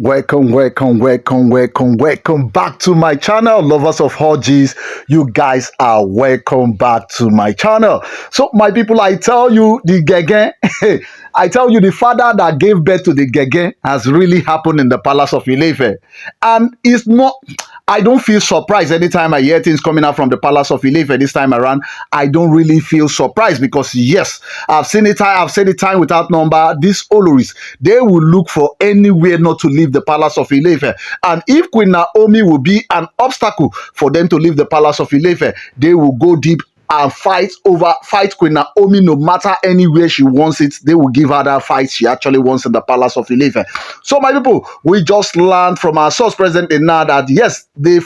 Welcome back to my channel, lovers of orgies. You guys are welcome back to my channel. So, my people, I tell you, the gege, I tell you, the father that gave birth to the gege has really happened in the palace of Ilefe. And it's not, I don't feel surprised anytime I hear things coming out from the palace of Ilefe this time around. I don't really feel surprised because, yes, I've seen it, I've said it time without number. These Oloris, they will look for anywhere not to leave the palace of Ilefe. And if Queen Naomi will be an obstacle for them to leave the palace of Ilefe, they will go deep and fight Queen Naomi no matter anywhere she wants it. They will give her that fight she actually wants in the palace of Ilefe. So, my people, we just learned from our source presently now that yes, the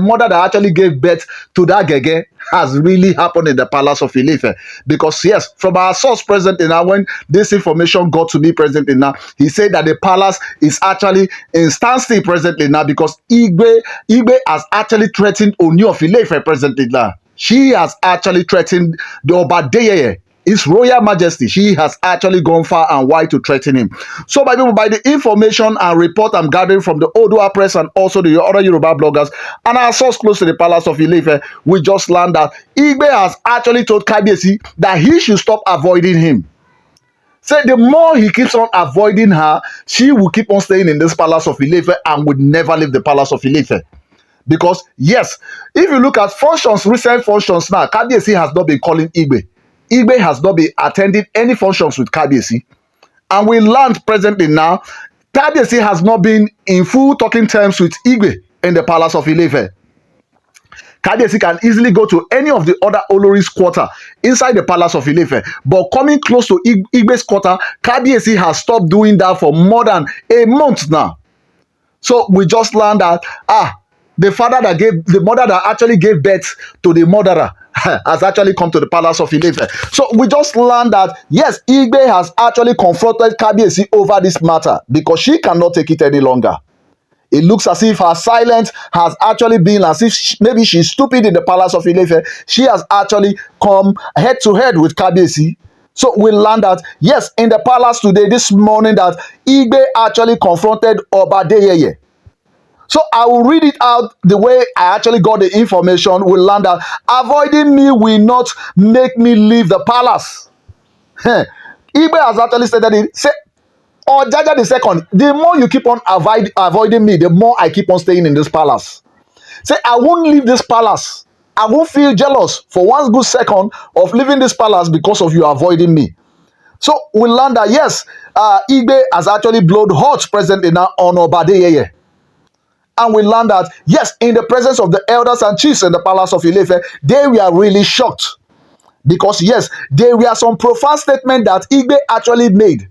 mother that actually gave birth to that gege has really happened in the palace of Ilefe. Because yes, from our source presently now, when this information got to me presently now, he said that the palace is actually in standstill presently now because Igbi has actually threatened Ooni of Ilefe presently now. She has actually threatened the Oba Adeyeye, His Royal Majesty. She has actually gone far and wide to threaten him. So, by the information and report I'm gathering from the Odua Press and also the other Yoruba bloggers and our source close to the palace of Ilefe, we just learned that Igbi has actually told Kabiyesi that he should stop avoiding him. Say the more he keeps on avoiding her, she will keep on staying in this palace of Ilefe and would never leave the palace of Ilefe. Because, yes, if you look at recent functions now, Kabiyesi has not been calling Igbi. Igbi has not been attending any functions with Kabiyesi. And we learned presently now, Kabiyesi has not been in full talking terms with Igbi in the palace of Ilefe. Kabiyesi can easily go to any of the other Olori's quarter inside the palace of Ilefe. But coming close to Igbe's quarter, Kabiyesi has stopped doing that for more than a month now. So we just learned that, the mother that actually gave birth to the murderer has actually come to the palace of Ilefe. So we just learned that, yes, Igbi has actually confronted Kabiyesi over this matter because she cannot take it any longer. It looks as if her silence has actually been as if maybe she's stupid in the palace of Ilefe. She has actually come head to head with Kabiyesi. So we learned that, yes, in the palace today, this morning, that Igbi actually confronted Oba Adeyeye. So I will read it out the way I actually got the information. We learned that avoiding me will not make me leave the palace. Igbi has actually said that say, Jaja the second, the more you keep on avoiding me, the more I keep on staying in this palace. Say, I won't leave this palace. I won't feel jealous for one good second of leaving this palace because of you avoiding me. So we learned that, yes, Igbi has actually blown hot presently now on Oba Adeyeye. And we learned that, yes, in the presence of the elders and chiefs in the palace of Ilefe, they were really shocked. Because, yes, there were some profound statements that Igbi actually made.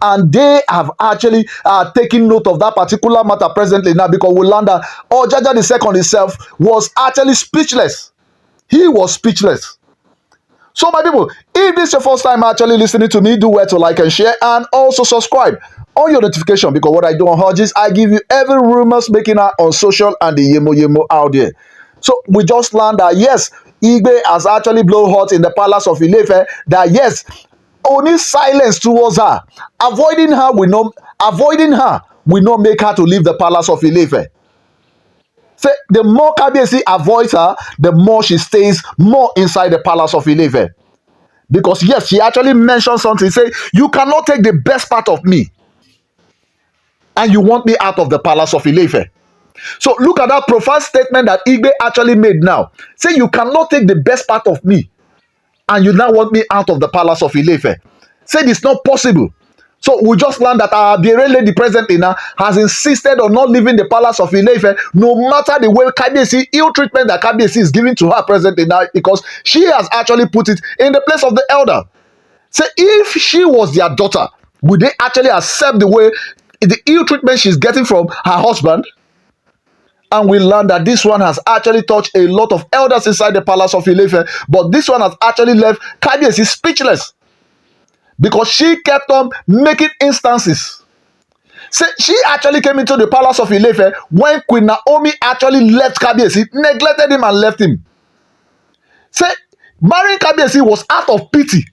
And they have actually taken note of that particular matter presently now because we learned that Jaja the second himself was actually speechless. He was speechless. So, my people, if this is your first time actually listening to me, do well to like and share and also subscribe on your notification because what I do on Hodges, I give you every rumors making out on social and the yemo out there. So we just learned that, yes, Igbi has actually blown hot in the palace of Ilefe, that, yes, only silence towards her, avoiding her will not make her to leave the palace of Ilefe. Say, the more Kabiyesi avoids her, the more she stays more inside the palace of Ilefe. Because, yes, she actually mentioned something, say, you cannot take the best part of me and you want me out of the palace of Ilefe. So look at that profound statement that Igbi actually made now. Say, you cannot take the best part of me and you now want me out of the palace of Ilefe. Say, it's not possible. So we just learned that our Bere lady presently now has insisted on not leaving the palace of Ilefe, no matter the way Kabiyesi, ill treatment that Kabiyesi is giving to her presently now, because she has actually put it in the place of the elder. Say, if she was their daughter, would they actually accept the ill treatment she's getting from her husband? And we learned that this one has actually touched a lot of elders inside the palace of Ilefe, but this one has actually left Kabiyesi speechless because she kept on making instances. Say, she actually came into the palace of Ilefe when Queen Naomi actually left Kabiyesi, neglected him and left him. Say, Marrying Kabiyesi was out of pity.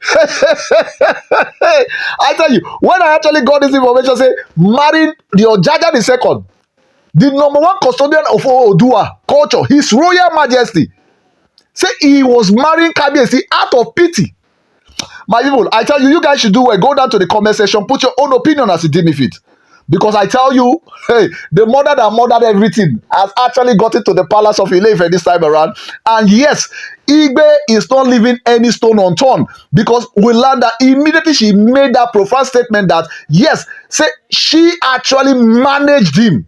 I tell you, when I actually got this information, say marrying the Ojaja the second, the number one custodian of Oodua culture, His Royal Majesty, say he was marrying Kabiyesi out of pity. My people, I tell you, you guys should do well. Go down to the comment section, put your own opinion as you deem fit. Because I tell you, hey, the mother that murdered everything has actually got into the palace of Ile-Ife this time around. And yes, Igbi is not leaving any stone unturned, because we learned that immediately she made that profound statement that, yes, say she actually managed him.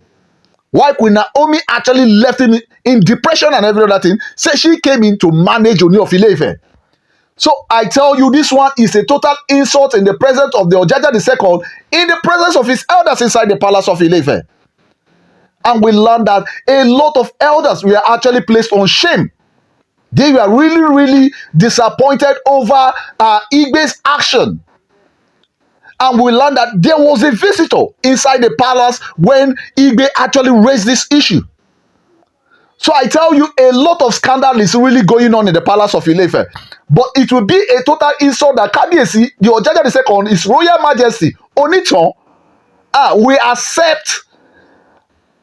While Queen Naomi actually left him in depression and every other thing, say she came in to manage Ooni of Ile-Ife. So I tell you, this one is a total insult in the presence of the Ojaja II, in the presence of his elders inside the palace of Ile-Ife. And we learned that a lot of elders were actually placed on shame. They were really, really disappointed over Igbe's action. And we learned that there was a visitor inside the palace when Igbe actually raised this issue. So I tell you, a lot of scandal is really going on in the palace of Ile-Ife. But it will be a total insult that Kabiyesi, the Ojaja II, His Royal Majesty, Oniton, will accept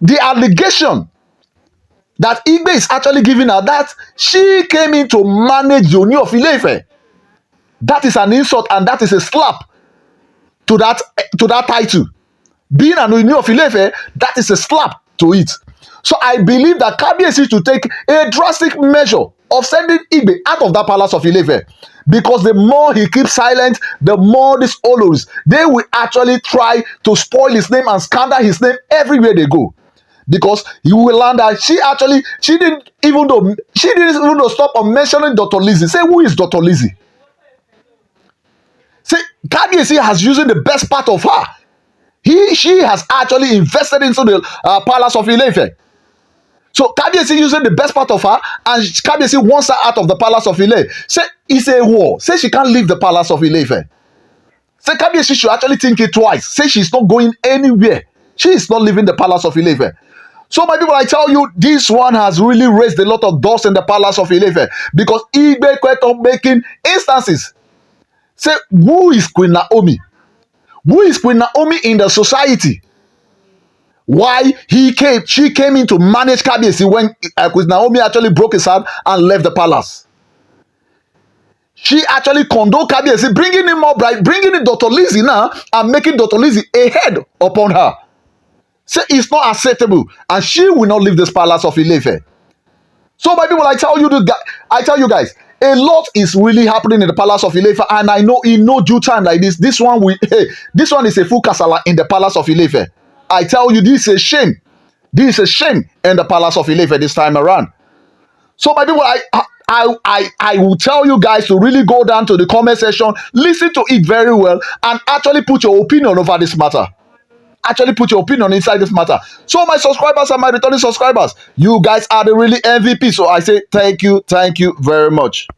the allegation that Igbe is actually giving her, that she came in to manage the Ooni of Ile-Ife. That is an insult, and that is a slap to that title. Being an Ooni of Ile-Ife, that is a slap to it. So I believe that Kabiyesi should take a drastic measure of sending Igbi out of that palace of Ile-Ife, because the more he keeps silent, the more these Oloris, they will actually try to spoil his name and scandal his name everywhere they go. Because you will learn that she didn't even stop on mentioning Dr. Lizzie. Say, who is Dr. Lizzie? Say, Kabiyesi has using the best part of her. She has actually invested into the palace of Ile-Ife. So Kabiyesi using the best part of her, and Kabiyesi wants her out of the palace of Ile. Say it's a war. Say she can't leave the palace of Ile-Ife. Say Kabiyesi should actually think it twice. Say she's not going anywhere. She is not leaving the palace of Ile-Ife. So my people, I tell you, this one has really raised a lot of dust in the palace of Ile-Ife, because Igbe kept on making instances. Say, who is Queen Naomi? Who is Queen Naomi in the society? Why she came in to manage Kabiyesi when Queen Naomi actually broke his heart and left the palace. She actually condoned Kabiyesi, bringing in more bride, bringing in Dr. Lizzie now, and making Dr. Lizzie a head upon her. Say it's not acceptable, and she will not leave this palace of Ile-Ife. So my people, I tell you guys, a lot is really happening in the palace of Ile-Ife, and I know in no due time like this, this one is a full kasala in the palace of Ile-Ife. I tell you, this is a shame. This is a shame in the palace of Ile-Ife this time around. So my people, I will tell you guys to really go down to the comment section, listen to it very well, and actually put your opinion over this matter. Actually put your opinion inside this matter. So my subscribers and my returning subscribers, you guys are the really MVP. So I say thank you very much.